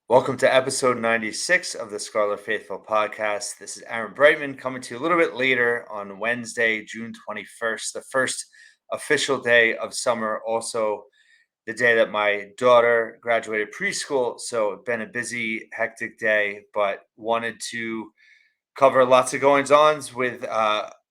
Welcome to episode 96 of the Scarlet Faithful podcast. This is Aaron Breitman coming to you a little bit later on Wednesday, June 21st, the first official day of summer. Also, the day that my daughter graduated preschool. So, it's been a busy, hectic day, but wanted to cover lots of goings ons with,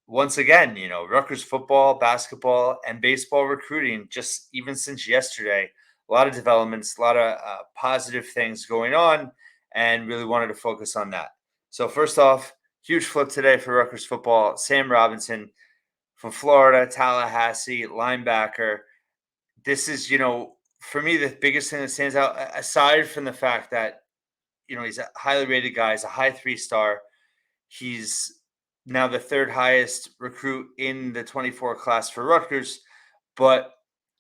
once again, Rutgers football, basketball, and baseball recruiting, just even since yesterday. A lot of developments, a lot of positive things going on, and really wanted to focus on that. So, first off, huge flip today for Rutgers football. Sam Robinson from Florida, Tallahassee, linebacker. This is, for me, the biggest thing that stands out, aside from the fact that, he's a highly rated guy, he's a high 3-star. He's now the third highest recruit in the 24 class for Rutgers. But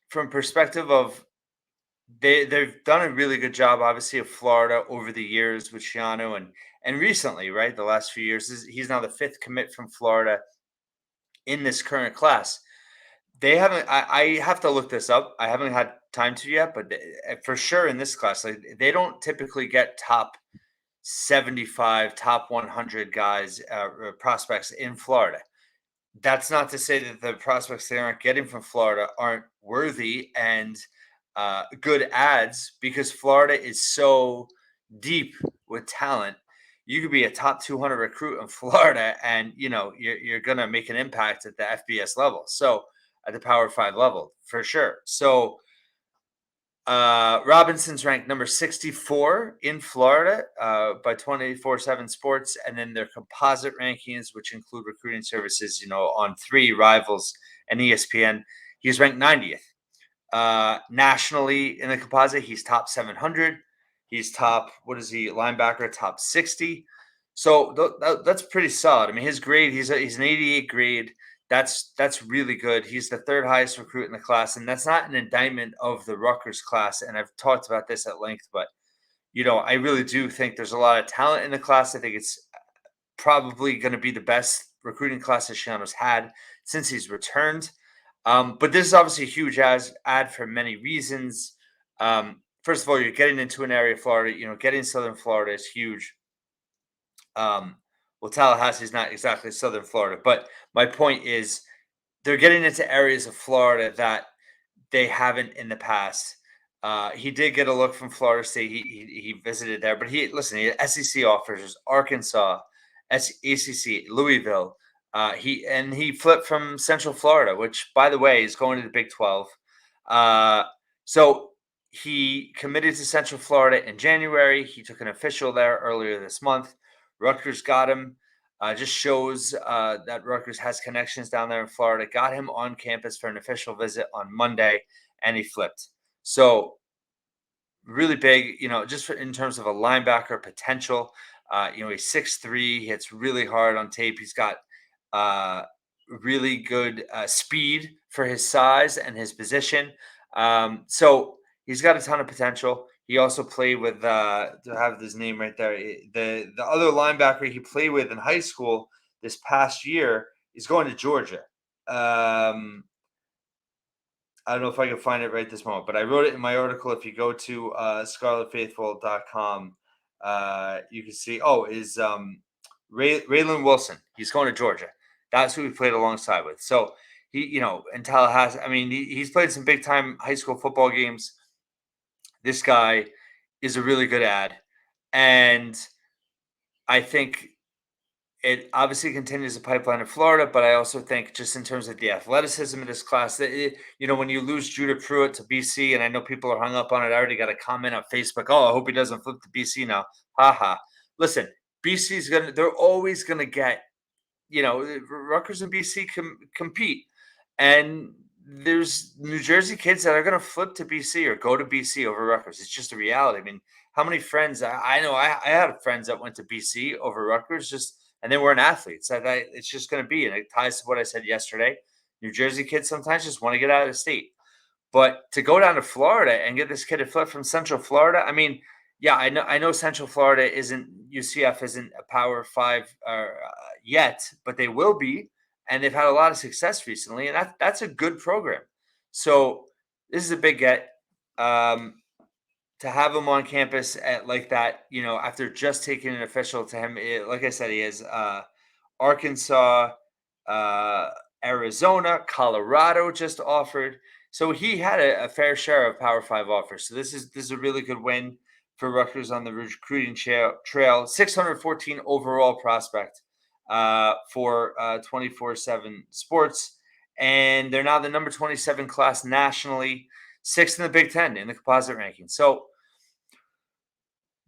from perspective of they've done a really good job, obviously, of Florida over the years with Shiano and recently, right? The last few years, he's now the fifth commit from Florida in this current class. They haven't. I have to look this up. I haven't had time to yet, but for sure in this class, like they don't typically get top 75, top 100 guys, prospects in Florida. That's not to say that the prospects they aren't getting from Florida aren't worthy and good ads, because Florida is so deep with talent. You could be a top 200 recruit in Florida, and you're gonna make an impact at the FBS level. So at the Power 5 level, for sure. So Robinson's ranked number 64 in Florida by 24/7 Sports, and then their composite rankings, which include recruiting services, on 3 Rivals and ESPN. He's ranked 90th. Nationally in the composite, he's top 700. He's top, what is he, linebacker, top 60. So that's pretty solid. I mean, his grade, he's an 88 grade. That's really good. He's the third highest recruit in the class, and that's not an indictment of the Rutgers class. And I've talked about this at length, but I really do think there's a lot of talent in the class. I think it's probably going to be the best recruiting class that Shiano's had since he's returned. But this is obviously a huge ad for many reasons. First of all, you're getting into an area of Florida. Getting Southern Florida is huge. Well, Tallahassee is not exactly Southern Florida, but my point is they're getting into areas of Florida that they haven't in the past. He did get a look from Florida State. He visited there, but he had SEC offers, Arkansas, ACC, Louisville. He flipped from Central Florida, which, by the way, is going to the Big 12. So he committed to Central Florida in January. He took an official there earlier this month. Rutgers got him. Just shows that Rutgers has connections down there in Florida. Got him on campus for an official visit on Monday, and he flipped. So really big, just in terms of a linebacker potential. He's 6'3". He hits really hard on tape. He's got really good speed for his size and his position. So he's got a ton of potential. He also played with, to have his name right there, the other linebacker he played with in high school this past year is going to Georgia. I don't know if I can find it right this moment, but I wrote it in my article. If you go to scarletfaithful.com, you can see, is Raylan Wilson. He's going to Georgia. That's who we played alongside with. So he, in Tallahassee, I mean, he's played some big time high school football games. This guy is a really good ad. And I think it obviously continues the pipeline in Florida, but I also think just in terms of the athleticism of this class, that when you lose Judah Pruitt to BC, and I know people are hung up on it. I already got a comment on Facebook. Oh, I hope he doesn't flip to BC now. Ha. Listen, BC's they're always gonna get, Rutgers and BC compete, and there's New Jersey kids that are gonna flip to BC or go to BC over Rutgers. It's just a reality. I mean, how many friends I know? I had friends that went to BC over Rutgers, and they weren't athletes. It's just going to be, and it ties to what I said yesterday. New Jersey kids sometimes just want to get out of the state, but to go down to Florida and get this kid to flip from Central Florida, I mean, yeah, I know Central Florida isn't, UCF isn't a Power 5 yet, but they will be, and they've had a lot of success recently, and that's a good program. So this is a big get. to have him on campus at like that, after just taking an official to him, like I said, he has Arkansas, uh, Arizona, Colorado just offered. So he had a fair share of Power Five offers. So this is a really good win for Rutgers on the recruiting trail. 614 overall prospect for 24/7 Sports, and they're now the number 27 class nationally, sixth in the Big Ten in the composite ranking. So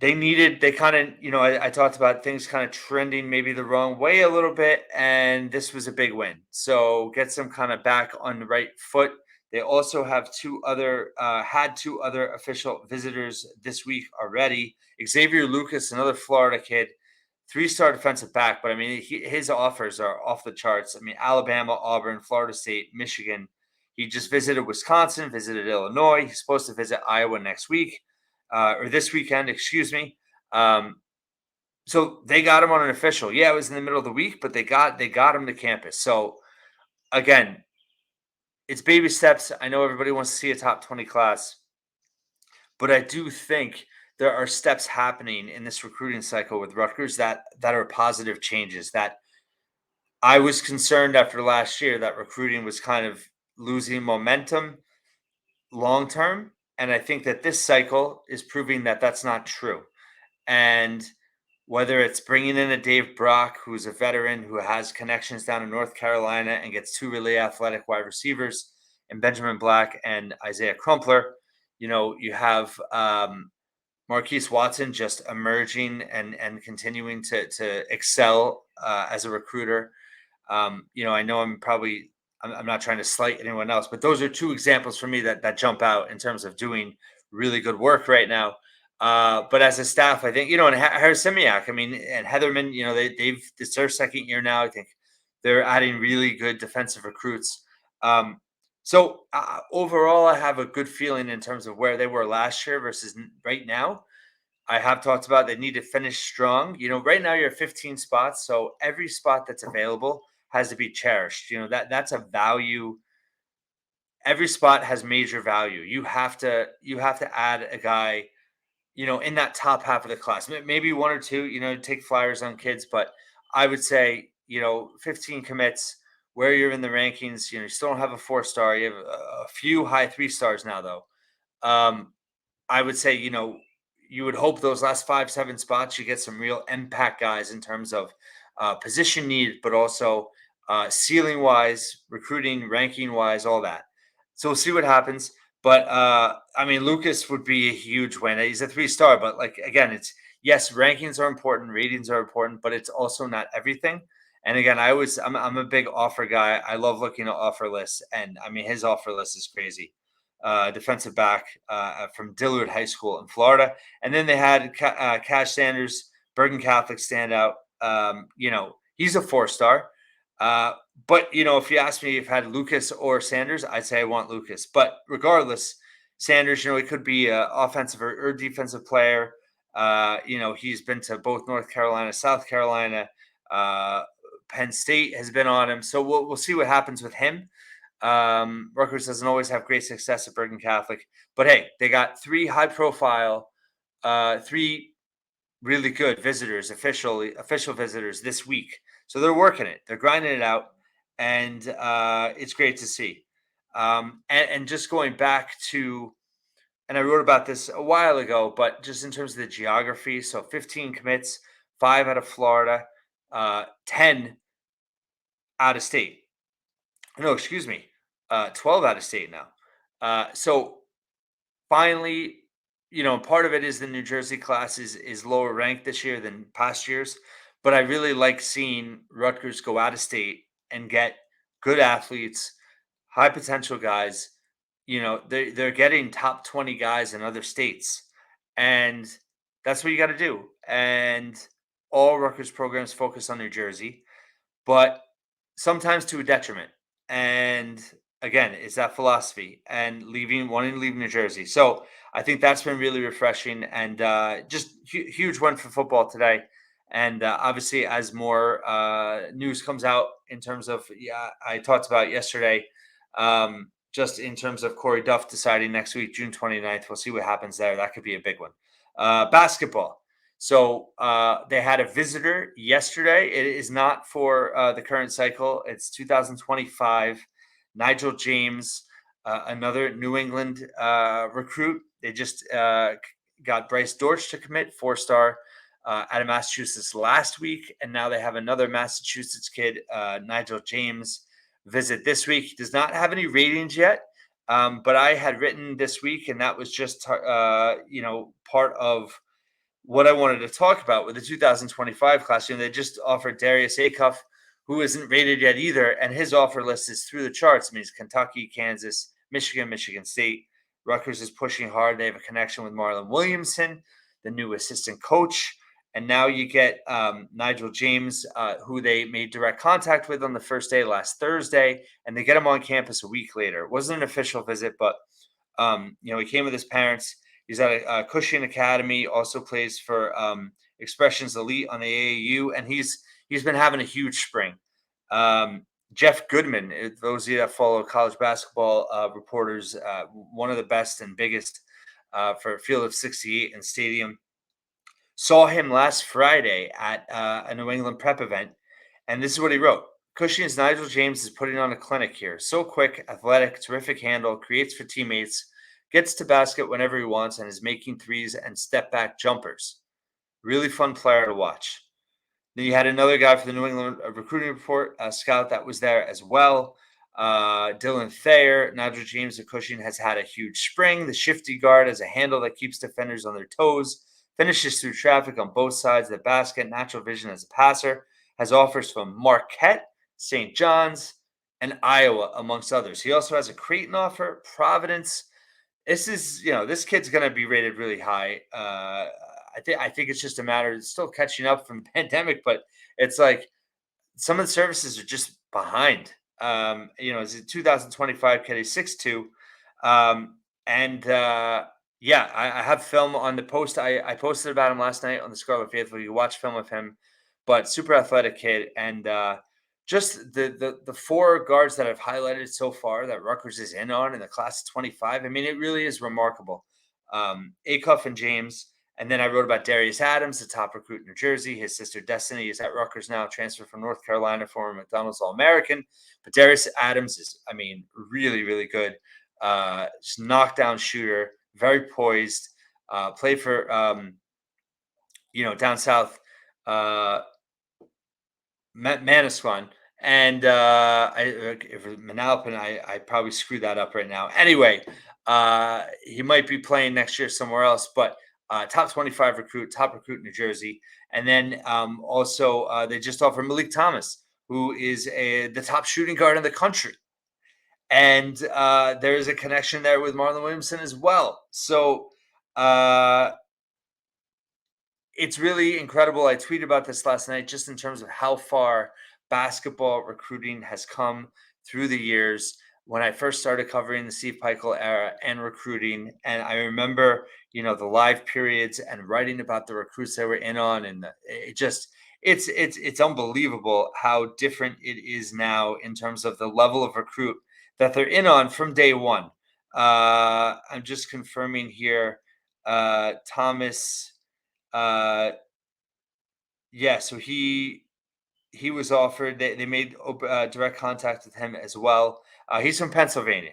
they kind of, I talked about things kind of trending maybe the wrong way a little bit, and this was a big win. So gets them kind of back on the right foot. They also have had two other official visitors this week already. Xavier Lucas, another Florida kid, 3-star defensive back, but I mean, his offers are off the charts. I mean, Alabama, Auburn, Florida State, Michigan. He just visited Wisconsin, visited Illinois. He's supposed to visit Iowa next week, or this weekend, excuse me. So they got him on an official. Yeah, it was in the middle of the week, but they got him to campus. So again, it's baby steps. I know everybody wants to see a top 20 class, but I do think there are steps happening in this recruiting cycle with Rutgers that are positive changes. That I was concerned after last year that recruiting was kind of losing momentum long term, and I think that this cycle is proving that that's not true. And whether it's bringing in a Dave Brock, who's a veteran who has connections down in North Carolina and gets two really athletic wide receivers, and Benjamin Black and Isaiah Crumpler, you have Marquise Watson just emerging and continuing to excel as a recruiter. I know I'm not trying to slight anyone else, but those are two examples for me that jump out in terms of doing really good work right now. But as a staff, I think, and Harris Simiak, I mean, and Heatherman, it's their second year now. I think they're adding really good defensive recruits. So overall, I have a good feeling in terms of where they were last year versus right now. I have talked about they need to finish strong. Right now you're 15 spots, so every spot that's available has to be cherished. That's a value. Every spot has major value. You have to add a guy, in that top half of the class. Maybe one or two, take flyers on kids, but I would say, 15 commits where you're in the rankings. You still don't have a 4-star. You have a few high 3-stars now, though. I would say, you would hope those last 5-7 spots, you get some real impact guys in terms of position need, but also ceiling wise, recruiting, ranking wise, all that. So we'll see what happens. But I mean, Lucas would be a huge win. He's a 3-star, but like, again, yes, rankings are important, ratings are important, but it's also not everything. And again, I'm a big offer guy. I love looking at offer lists, and I mean, his offer list is crazy. Defensive back from Dillard High School in Florida. And then they had Cash Sanders, Bergen Catholic standout. He's a 4-star. But, if you ask me if I had Lucas or Sanders, I'd say I want Lucas. But regardless, Sanders, he could be an offensive or defensive player. He's been to both North Carolina, South Carolina. Penn State has been on him. So we'll see what happens with him. Rutgers doesn't always have great success at Bergen Catholic, but hey, they got 3 high-profile, 3 really good visitors, official visitors this week. So they're working it, they're grinding it out, and it's great to see. And just going back to, and I wrote about this a while ago, but just in terms of the geography, so 15 commits, 5 out of Florida, 10 out of state. No, excuse me, 12 out of state now. So finally, part of it is the New Jersey class is lower ranked this year than past years, but I really like seeing Rutgers go out of state and get good athletes, high potential guys. They're getting top 20 guys in other states, and that's what you got to do. And all Rutgers programs focus on New Jersey, but sometimes to a detriment. And again, it's that philosophy and wanting to leave New Jersey. So I think that's been really refreshing, and just huge one for football today. And obviously, as more news comes out in terms of, I talked about yesterday, just in terms of Corey Duff deciding next week, June 29th. We'll see what happens there. That could be a big one. Basketball. So they had a visitor yesterday. It is not for the current cycle. It's 2025. Nigel James, another New England recruit. They just got Bryce Dortch to commit, 4-star out of Massachusetts last week. And now they have another Massachusetts kid, Nigel James, visit this week. He does not have any ratings yet, but I had written this week, and that was just part of what I wanted to talk about with the 2025 class. They just offered Darius Acuff, who isn't rated yet either, and his offer list is through the charts. I mean, it's Kentucky, Kansas, Michigan, Michigan State. Rutgers is pushing hard. They have a connection with Marlon Williamson, the new assistant coach. And now you get Nigel James, who they made direct contact with on the first day last Thursday, and they get him on campus a week later. It wasn't an official visit, but he came with his parents. He's at a Cushing Academy, also plays for Expressions Elite on the AAU, and he's been having a huge spring. Jeff Goodman, those of you that follow college basketball reporters, one of the best and biggest for Field of 68 and Stadium, saw him last Friday at a New England prep event, and this is what he wrote. Cushing's Nigel James is putting on a clinic here. So quick, athletic, terrific handle, creates for teammates, gets to basket whenever he wants, and is making threes and step-back jumpers. Really fun player to watch. Then you had another guy for the New England recruiting report, scout that was there as well. Dylan Thayer. Nigel James of Cushing has had a huge spring. The shifty guard has a handle that keeps defenders on their toes. Finishes through traffic on both sides of the basket. Natural vision as a passer. Has offers from Marquette, St. John's, and Iowa, amongst others. He also has a Creighton offer, Providence. This kid's going to be rated really high. I think it's just a matter of still catching up from the pandemic, but it's like some of the services are just behind. It's a 2025 kid, he's 6'2". I have film on the post. I posted about him last night on the Scarlet Faithful. You watch film of him, but super athletic kid. And just the four guards that I've highlighted so far that Rutgers is in on in the class of 25. I mean, it really is remarkable. Acuff and James. And then I wrote about Darius Adams, the top recruit in New Jersey. His sister Destiny is at Rutgers now, transferred from North Carolina, former McDonald's All-American. But Darius Adams is, really, really good. Just knockdown shooter, very poised. Played for, down south, Manasquan. And if Manalapan, I probably screwed that up right now. Anyway, he might be playing next year somewhere else, but top 25 recruit, top recruit in New Jersey. And then also they just offered Malik Thomas, who is the top shooting guard in the country. And there is a connection there with Marlon Williamson as well. So it's really incredible. I tweeted about this last night just in terms of how far basketball recruiting has come through the years. When I first started covering the Steve Peichel era and recruiting, and I remember, the live periods and writing about the recruits they were in on, and it's unbelievable how different it is now in terms of the level of recruit that they're in on from day one. I'm just confirming here, Thomas. So he was offered. They made direct contact with him as well. He's from Pennsylvania,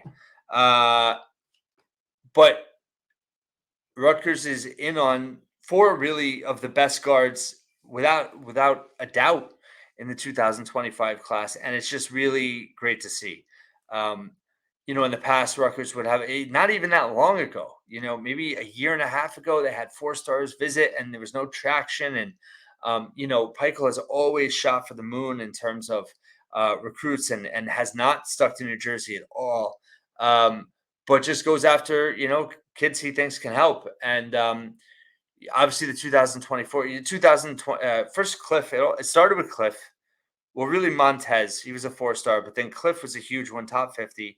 but Rutgers is in on four really of the best guards without a doubt in the 2025 class, and it's just really great to see. In the past, Rutgers would have not even that long ago, maybe a year and a half ago, they had 4-stars visit and there was no traction. And, Peichel has always shot for the moon in terms of recruits and has not stuck to New Jersey at all. But just goes after, kids he thinks can help. And obviously the 2020, first Cliff, it started with Cliff. Well, really Montez, he was a 4-star, but then Cliff was a huge one, top 50.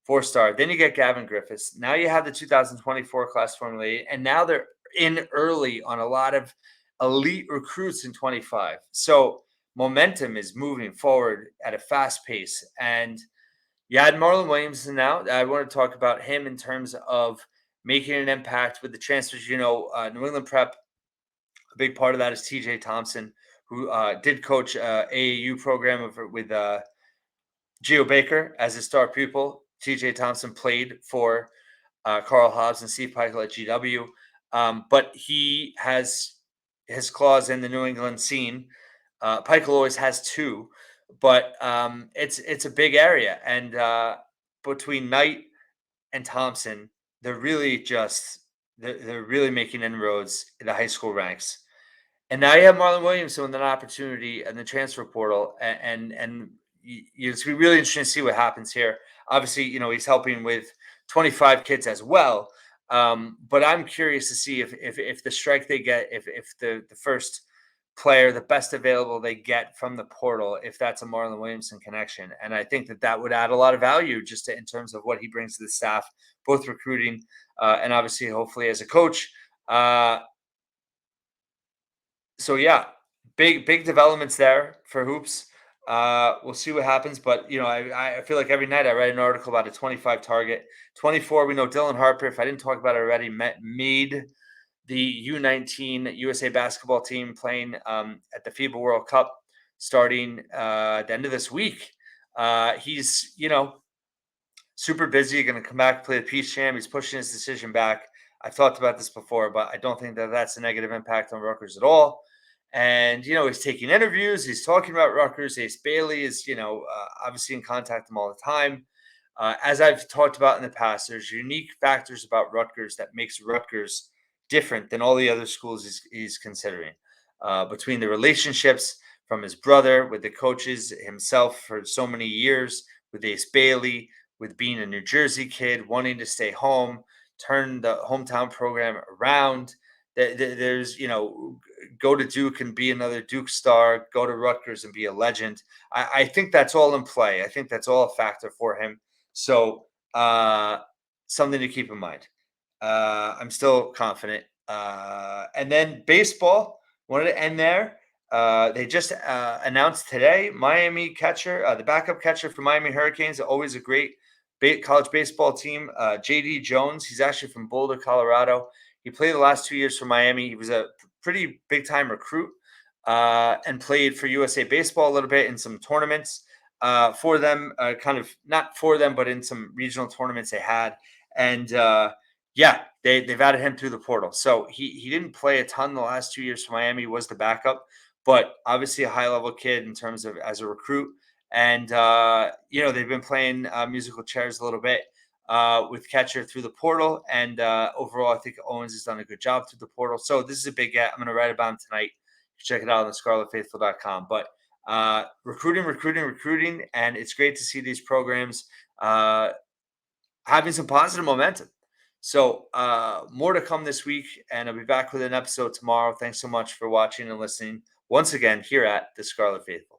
4-star. Then you get Gavin Griffiths. Now you have the 2024 class formulated, and now they're in early on a lot of elite recruits in 25. So momentum is moving forward at a fast pace. And, Yeah, I had Marlon Williamson now. I want to talk about him in terms of making an impact with the transfers. New England Prep, a big part of that is TJ Thompson, who did coach AAU program with Geo Baker as his star pupil. TJ Thompson played for Carl Hobbs and Steve Peichel at GW. But he has his claws in the New England scene. Peichel always has two, but it's a big area. And between Knight and Thompson, they're really just they're really making inroads in the high school ranks. And now you have Marlon Williamson with an opportunity in the transfer portal, it's gonna be really interesting to see what happens here. Obviously, he's helping with 25 kids as well. But I'm curious to see if the strike they get, if the first player, the best available they get from the portal, if that's a Marlon Williamson connection, and I think that would add a lot of value in terms of what he brings to the staff, both recruiting and obviously, hopefully, as a coach. So yeah, big developments there for hoops. We'll see what happens, but I feel like every night I write an article about a 25 target, 24. We know Dylan Harper. If I didn't talk about it already, made the U19 USA basketball team playing at the FIBA World Cup starting at the end of this week. He's super busy. Going to come back play the Peace Jam. He's pushing his decision back. I've talked about this before, but I don't think that's a negative impact on Rutgers at all. And he's taking interviews. He's talking about Rutgers. Ace Bailey is obviously in contact with him all the time. As I've talked about in the past, there's unique factors about Rutgers that makes Rutgers different than all the other schools he's considering. Between the relationships from his brother with the coaches himself for so many years, with Ace Bailey, with being a New Jersey kid, wanting to stay home, turn the hometown program around. There's, go to Duke and be another Duke star, go to Rutgers and be a legend. I think that's all in play. I think that's all a factor for him. So, something to keep in mind. I'm still confident. And then baseball, wanted to end there. They just announced today Miami catcher, the backup catcher for Miami Hurricanes, always a great college baseball team. JD Jones, he's actually from Boulder, Colorado. He played the last 2 years for Miami. He was a pretty big time recruit and played for USA Baseball a little bit in some tournaments for them, kind of not for them, but in some regional tournaments they had. And yeah, they've added him through the portal. So he didn't play a ton the last 2 years for Miami, was the backup, but obviously a high level kid in terms of as a recruit. And they've been playing musical chairs a little bit with catcher through the portal. And overall, I think Owens has done a good job through the portal. So this is a big get. I'm going to write about him tonight. Check it out on thescarletfaithful.com. But recruiting, and it's great to see these programs having some positive momentum. So more to come this week, and I'll be back with an episode tomorrow. Thanks so much for watching and listening once again here at The Scarlet Faithful.